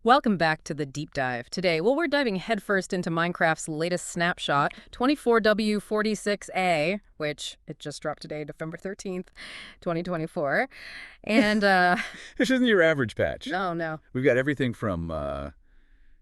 Welcome back to the deep dive. Today, we're diving headfirst into Minecraft's latest snapshot, 24W46A, which it just dropped today, November 13th, 2024. And, This isn't your average patch. oh no, We've got everything from,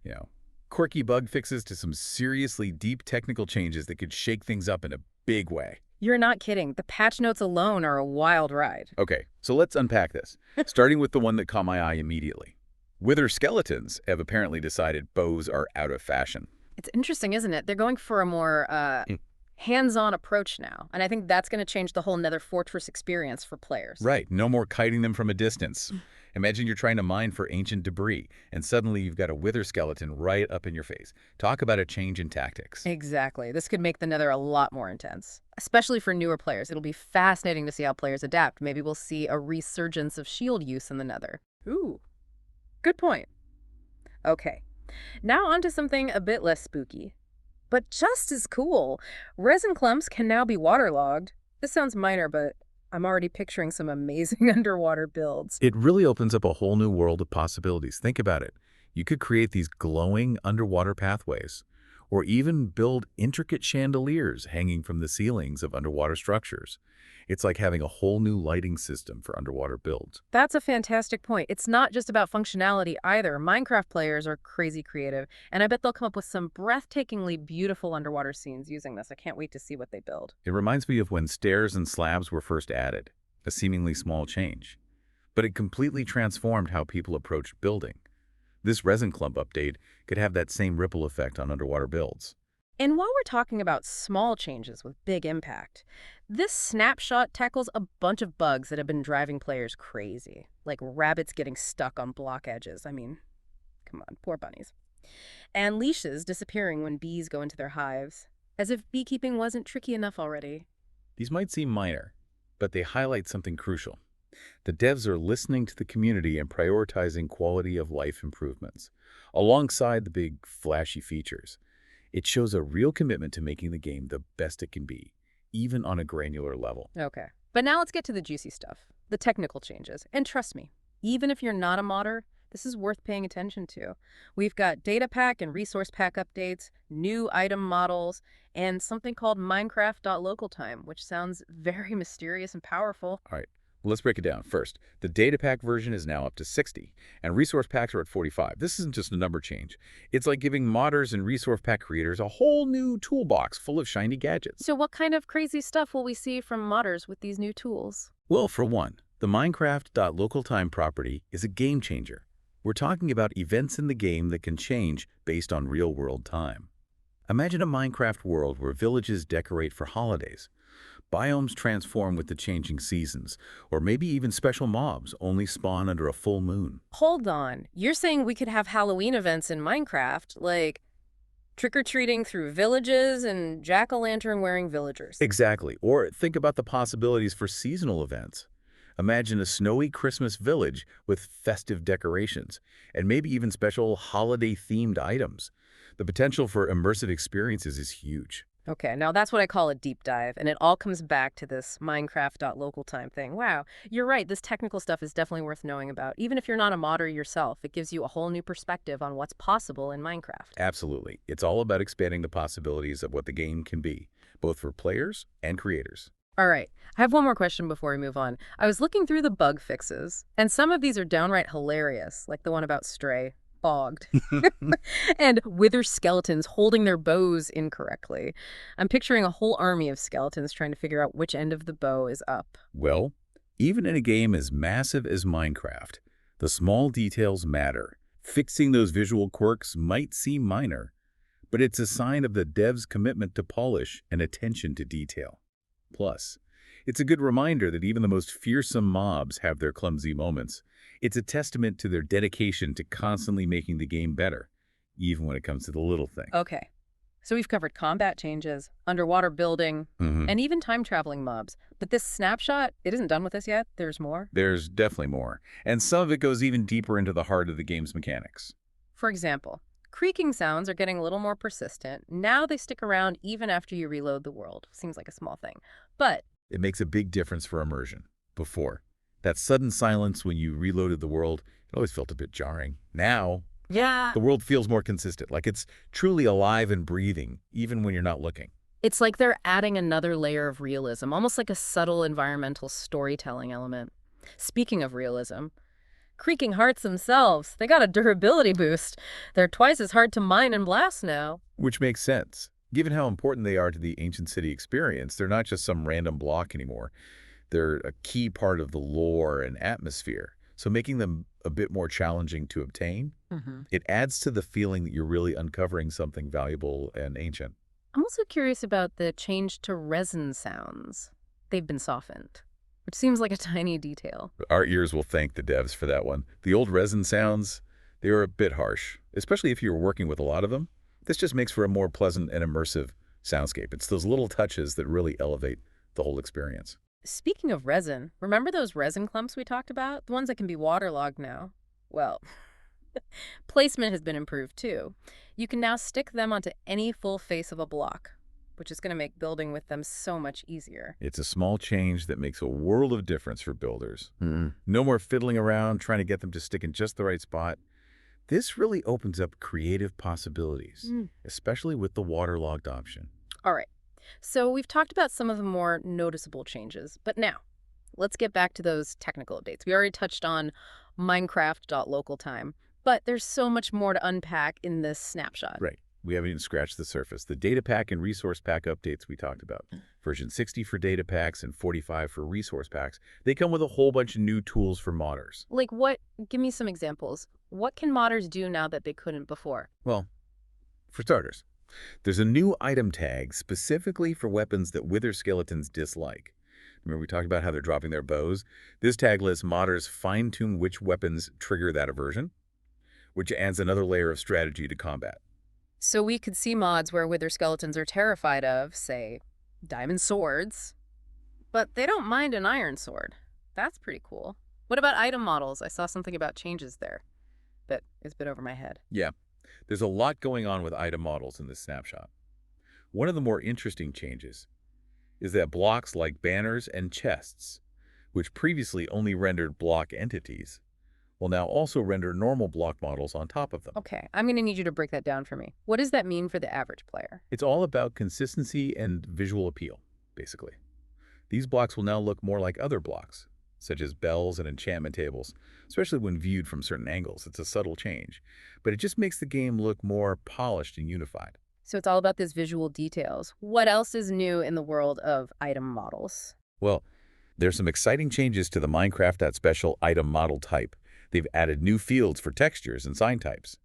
you know, quirky bug fixes to some seriously deep technical changes that could shake things up in a big way. you're not kidding. The patch notes alone are a wild ride. Okay, so let's unpack this, starting with the one that caught my eye immediately. Wither skeletons have apparently decided bows are out of fashion. It's interesting, isn't it? They're going for a more Mm. hands-on approach now. And I think that's going to change the whole Nether Fortress experience for players. Right, no more kiting them from a distance. Imagine you're trying to mine for ancient debris, and suddenly you've got a wither skeleton right up in your face. Talk about a change in tactics. Exactly. This could make the Nether a lot more intense, especially for newer players. It'll be fascinating to see how players adapt. Maybe we'll see a resurgence of shield use in the Nether. Ooh, good point. Okay, now onto something a bit less spooky, but just as cool. Resin clumps can now be waterlogged. This sounds minor, but I'm already picturing some amazing underwater builds. It really opens up a whole new world of possibilities. Think about it. You could create these glowing underwater pathways, or even build intricate chandeliers hanging from the ceilings of underwater structures. It's like having a whole new lighting system for underwater builds. That's a fantastic point. It's not just about functionality either. Minecraft players are crazy creative, and I bet they'll come up with some breathtakingly beautiful underwater scenes using this. I can't wait to see what they build. It reminds me of when stairs and slabs were first added, a seemingly small change. But it completely transformed how people approached building. This resin clump update could have that same ripple effect on underwater builds. And while we're talking about small changes with big impact, this snapshot tackles a bunch of bugs that have been driving players crazy, like rabbits getting stuck on block edges. I mean, come on, poor bunnies. And leashes disappearing when bees go into their hives, as if beekeeping wasn't tricky enough already. These might seem minor, but they highlight something crucial. The devs are listening to the community and prioritizing quality of life improvements, alongside the big, flashy features. It shows a real commitment to making the game the best it can be, even on a granular level. Okay. But now let's get to the juicy stuff, the technical changes. And trust me, even if you're not a modder, this is worth paying attention to. We've got data pack and resource pack updates, new item models, and something called Minecraft.localtime, which sounds very mysterious and powerful. All right, let's break it down. First, the data pack version is now up to 60, and resource packs are at 45. This isn't just a number change. It's like giving modders and resource pack creators a whole new toolbox full of shiny gadgets. So what kind of crazy stuff will we see from modders with these new tools? Well, for one, the Minecraft.localtime property is a game changer. We're talking about events in the game that can change based on real-world time. Imagine a Minecraft world where villages decorate for holidays, biomes transform with the changing seasons, or maybe even special mobs only spawn under a full moon. Hold on. You're saying we could have Halloween events in Minecraft, like trick-or-treating through villages and jack-o'-lantern wearing villagers? Exactly. Or think about the possibilities for seasonal events. Imagine a snowy Christmas village with festive decorations, and maybe even special holiday-themed items. The potential for immersive experiences is huge. Okay, now that's what I call a deep dive, and it all comes back to this Minecraft.localtime thing. Wow, you're right, this technical stuff is definitely worth knowing about. Even if you're not a modder yourself, it gives you a whole new perspective on what's possible in Minecraft. Absolutely. It's all about expanding the possibilities of what the game can be, both for players and creators. All right, I have one more question before we move on. I was looking through the bug fixes, and some of these are downright hilarious, like the one about Stray. Bogged. And wither skeletons holding their bows incorrectly. I'm picturing a whole army of skeletons trying to figure out which end of the bow is up. Well, even in a game as massive as Minecraft, the small details matter. Fixing those visual quirks might seem minor, but it's a sign of the devs' commitment to polish and attention to detail. Plus, it's a good reminder that even the most fearsome mobs have their clumsy moments. It's a testament to their dedication to constantly making the game better, even when it comes to the little things. Okay, so we've covered combat changes, underwater building, and even time-traveling mobs. But this snapshot, it isn't done with this yet. There's more. There's definitely more, and some of it goes even deeper into the heart of the game's mechanics. For example, creaking sounds are getting a little more persistent. Now they stick around even after you reload the world. Seems like a small thing. But It makes a big difference for immersion. Before, that sudden silence when you reloaded the world, it always felt a bit jarring. Now, Yeah. The world feels more consistent, like it's truly alive and breathing, even when you're not looking. It's like they're adding another layer of realism, almost like a subtle environmental storytelling element. Speaking of realism, creaking hearts themselves, they got a durability boost. They're twice as hard to mine and blast now. Which makes sense. Given how important they are to the ancient city experience, they're not just some random block anymore. They're a key part of the lore and atmosphere. So making them a bit more challenging to obtain, it adds to the feeling that you're really uncovering something valuable and ancient. I'm also curious about the change to resin sounds. They've been softened, which seems like a tiny detail. Our ears will thank the devs for that one. The old resin sounds, they were a bit harsh, especially if you were working with a lot of them. This just makes for a more pleasant and immersive soundscape. It's those little touches that really elevate the whole experience. Speaking of resin, remember those resin clumps we talked about? The ones that can be waterlogged now? Well, placement has been improved too. You can now stick them onto any full face of a block, which is going to make building with them so much easier. It's a small change that makes a world of difference for builders. No more fiddling around trying to get them to stick in just the right spot. This really opens up creative possibilities, especially with the waterlogged option. All right. So we've talked about some of the more noticeable changes, but now let's get back to those technical updates. We already touched on Minecraft.localtime, but there's so much more to unpack in this snapshot. Right. We haven't even scratched the surface. The data pack and resource pack updates we talked about. Version 60 for data packs and 45 for resource packs. They come with a whole bunch of new tools for modders. Like what? Give me some examples. What can modders do now that they couldn't before? Well, for starters, there's a new item tag specifically for weapons that wither skeletons dislike. Remember we talked about how they're dropping their bows? This tag lets modders fine-tune which weapons trigger that aversion, which adds another layer of strategy to combat. So we could see mods where wither skeletons are terrified of, say, diamond swords, but they don't mind an iron sword. That's pretty cool. What about item models? I saw something about changes there, but it's a bit over my head. Yeah, there's a lot going on with item models in this snapshot. One of the more interesting changes is that blocks like banners and chests, which previously only rendered block entities, will now also render normal block models on top of them. Okay, I'm going to need you to break that down for me. What does that mean for the average player? It's all about consistency and visual appeal, basically. These blocks will now look more like other blocks, such as bells and enchantment tables, especially when viewed from certain angles. It's a subtle change, but it just makes the game look more polished and unified. So it's all about these visual details. What else is new in the world of item models? Well, there's some exciting changes to the Minecraft.special item model type. They've added new fields for textures and sign types,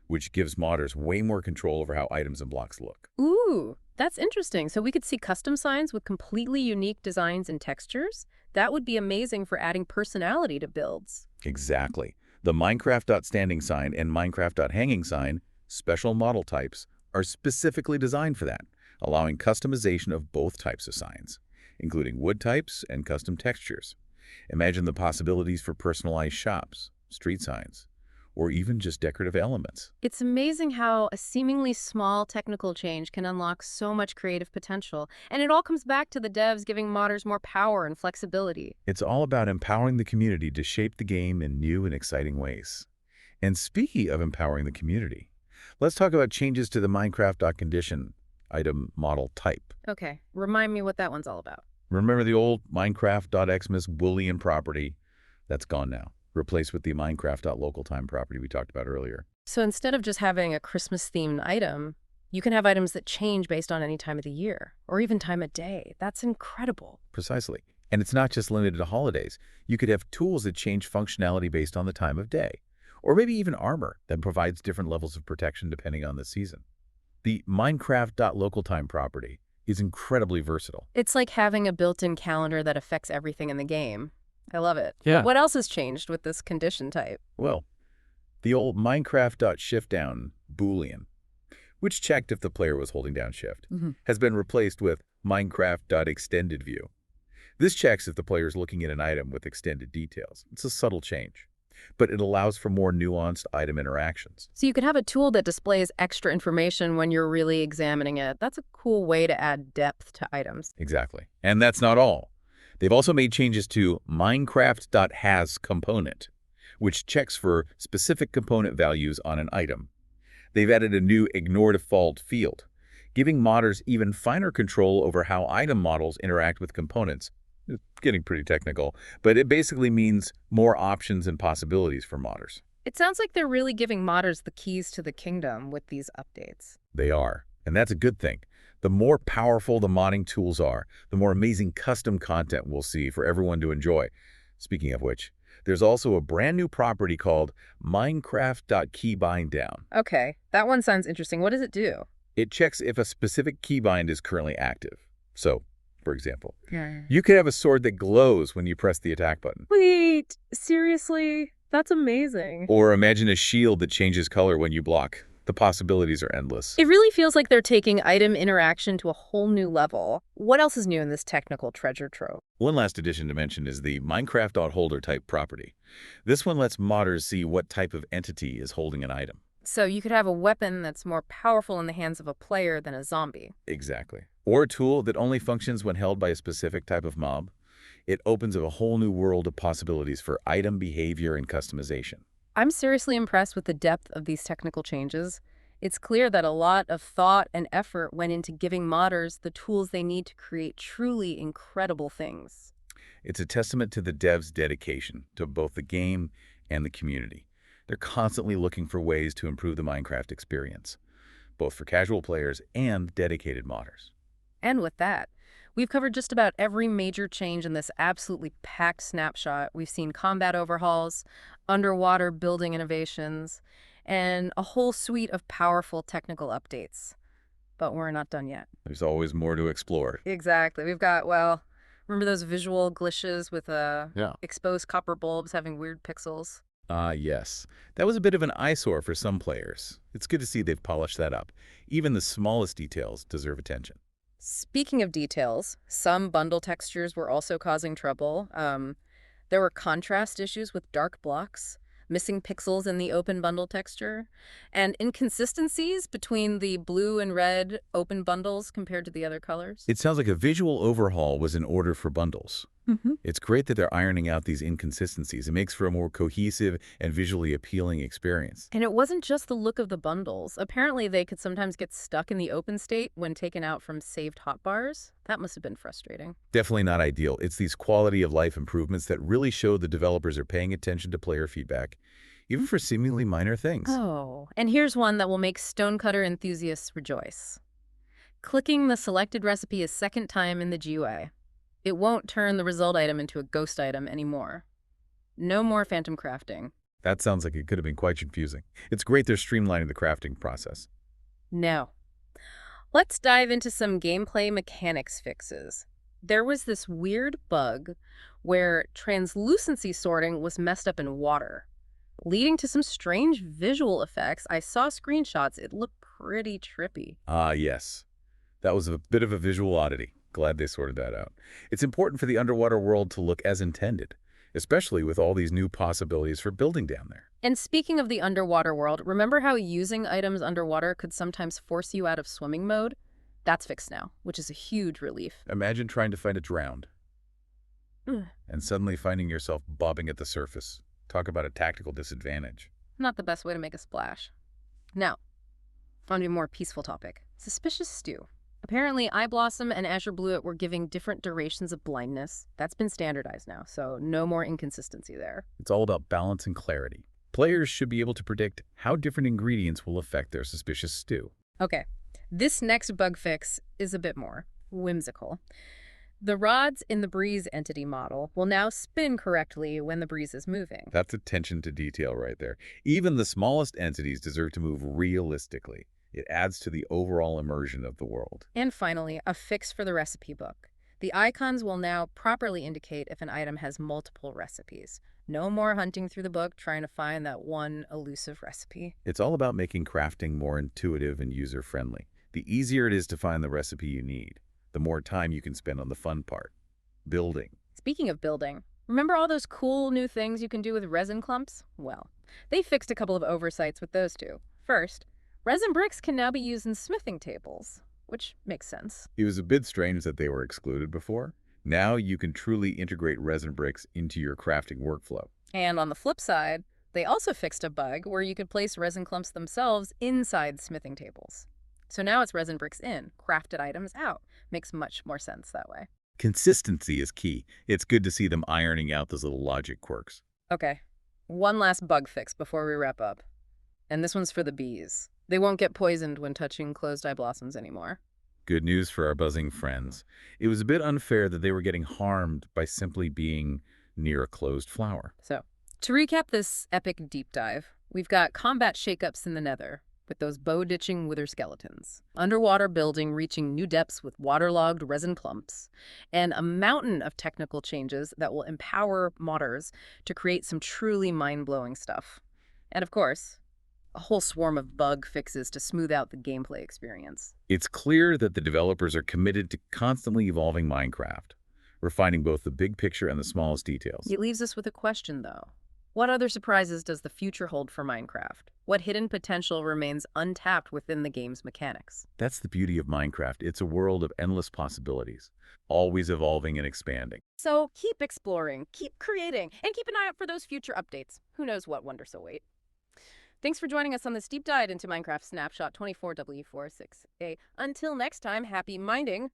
which gives modders way more control over how items and blocks look. Ooh, that's interesting. So we could see custom signs with completely unique designs and textures? That would be amazing for adding personality to builds. Exactly. The Minecraft.standing sign and Minecraft.hanging sign special model types are specifically designed for that, allowing customization of both types of signs, including wood types and custom textures. Imagine the possibilities for personalized shops, street signs, or even just decorative elements. It's amazing how a seemingly small technical change can unlock so much creative potential. And it all comes back to the devs giving modders more power and flexibility. It's all about empowering the community to shape the game in new and exciting ways. And speaking of empowering the community, let's talk about changes to the Minecraft.condition item model type. Okay, remind me what that one's all about. Remember the old Minecraft.xmas Boolean property? That's gone now, replaced with the Minecraft.localtime property we talked about earlier. So instead of just having a Christmas-themed item, you can have items that change based on any time of the year, or even time of day. That's incredible. Precisely. And it's not just limited to holidays. You could have tools that change functionality based on the time of day, or maybe even armor that provides different levels of protection depending on the season. The Minecraft.localtime property is incredibly versatile. It's like having a built-in calendar that affects everything in the game. I love it. Yeah. What else has changed with this condition type? Well, the old Minecraft.shiftdown Boolean, which checked if the player was holding down shift, has been replaced with Minecraft.extendedView. This checks if the player is looking at an item with extended details. It's a subtle change, but it allows for more nuanced item interactions. So you could have a tool that displays extra information when you're really examining it. That's a cool way to add depth to items. Exactly. And that's not all. They've also made changes to Minecraft.has component, which checks for specific component values on an item. They've added a new Ignore Default field, giving modders even finer control over how item models interact with components. It's getting pretty technical, but it basically means more options and possibilities for modders. It sounds like they're really giving modders the keys to the kingdom with these updates. They are, and that's a good thing. The more powerful the modding tools are, the more amazing custom content we'll see for everyone to enjoy. Speaking of which, there's also a brand new property called Minecraft.KeyBindDown. Okay, that one sounds interesting. What does it do? It checks if a specific keybind is currently active. So, for example, Yeah. you could have a sword that glows when you press the attack button. Wait, seriously? That's amazing. Or imagine a shield that changes color when you block. The possibilities are endless. It really feels like they're taking item interaction to a whole new level. What else is new in this technical treasure trove? One last addition to mention is the Minecraft.Holder type property. This one lets modders see what type of entity is holding an item. So you could have a weapon that's more powerful in the hands of a player than a zombie. Exactly. Or a tool that only functions when held by a specific type of mob. It opens up a whole new world of possibilities for item behavior and customization. I'm seriously impressed with the depth of these technical changes. It's clear that a lot of thought and effort went into giving modders the tools they need to create truly incredible things. It's a testament to the devs' dedication to both the game and the community. They're constantly looking for ways to improve the Minecraft experience, both for casual players and dedicated modders. And with that, we've covered just about every major change in this absolutely packed snapshot. We've seen combat overhauls, underwater building innovations, and a whole suite of powerful technical updates. But we're not done yet. There's always more to explore. Exactly. We've got, well, remember those visual glitches with Yeah. exposed copper bulbs having weird pixels? Yes. That was a bit of an eyesore for some players. It's good to see they've polished that up. Even the smallest details deserve attention. Speaking of details, some bundle textures were also causing trouble. There were contrast issues with dark blocks, missing pixels in the open bundle texture, and inconsistencies between the blue and red open bundles compared to the other colors. It sounds like a visual overhaul was in order for bundles. Mm-hmm. It's great that they're ironing out these inconsistencies. It makes for a more cohesive and visually appealing experience. And it wasn't just the look of the bundles. Apparently, they could sometimes get stuck in the open state when taken out from saved hotbars. That must have been frustrating. Definitely not ideal. It's these quality of life improvements that really show the developers are paying attention to player feedback, even for seemingly minor things. Oh, and here's one that will make stonecutter enthusiasts rejoice. Clicking the selected recipe a second time in the GUI. It won't turn the result item into a ghost item anymore. No more phantom crafting. That sounds like it could have been quite confusing. It's great they're streamlining the crafting process. No. Let's dive into some gameplay mechanics fixes. There was this weird bug where translucency sorting was messed up in water, leading to some strange visual effects. I saw screenshots. It looked pretty trippy. Yes. That was a bit of a visual oddity. Glad they sorted that out. It's important for the underwater world to look as intended, especially with all these new possibilities for building down there. And speaking of the underwater world, remember how using items underwater could sometimes force you out of swimming mode? That's fixed now, which is a huge relief. Imagine trying to find a drowned and suddenly finding yourself bobbing at the surface. Talk about a tactical disadvantage. Not the best way to make a splash. Now, on to a more peaceful topic. Suspicious stew. Apparently, Eye Blossom and Azure Bluet were giving different durations of blindness. That's been standardized now, so no more inconsistency there. It's all about balance and clarity. Players should be able to predict how different ingredients will affect their suspicious stew. Okay, this next bug fix is a bit more whimsical. The rods in the Breeze entity model will now spin correctly when the breeze is moving. That's attention to detail right there. Even the smallest entities deserve to move realistically. It adds to the overall immersion of the world. And finally, a fix for the recipe book. The icons will now properly indicate if an item has multiple recipes. No more hunting through the book trying to find that one elusive recipe. It's all about making crafting more intuitive and user-friendly. The easier it is to find the recipe you need, the more time you can spend on the fun part, building. Speaking of building, remember all those cool new things you can do with resin clumps? Well, they fixed a couple of oversights with those two. First, resin bricks can now be used in smithing tables, which makes sense. It was a bit strange that they were excluded before. Now you can truly integrate resin bricks into your crafting workflow. And on the flip side, they also fixed a bug where you could place resin clumps themselves inside smithing tables. So now it's resin bricks in, crafted items out. Makes much more sense that way. Consistency is key. It's good to see them ironing out those little logic quirks. Okay, one last bug fix before we wrap up. And this one's for the bees. They won't get poisoned when touching closed-eye blossoms anymore. Good news for our buzzing friends. It was a bit unfair that they were getting harmed by simply being near a closed flower. So, to recap this epic deep dive, we've got combat shakeups in the nether, with those bow-ditching wither skeletons, underwater building reaching new depths with waterlogged resin clumps, and a mountain of technical changes that will empower modders to create some truly mind-blowing stuff. And of course, a whole swarm of bug fixes to smooth out the gameplay experience. It's clear that the developers are committed to constantly evolving Minecraft, refining both the big picture and the smallest details. It leaves us with a question, though. What other surprises does the future hold for Minecraft? What hidden potential remains untapped within the game's mechanics? That's the beauty of Minecraft. It's a world of endless possibilities, always evolving and expanding. So keep exploring, keep creating, and keep an eye out for those future updates. Who knows what wonders await? Thanks for joining us on this deep dive into Minecraft Snapshot 24W46A. Until next time, happy minding!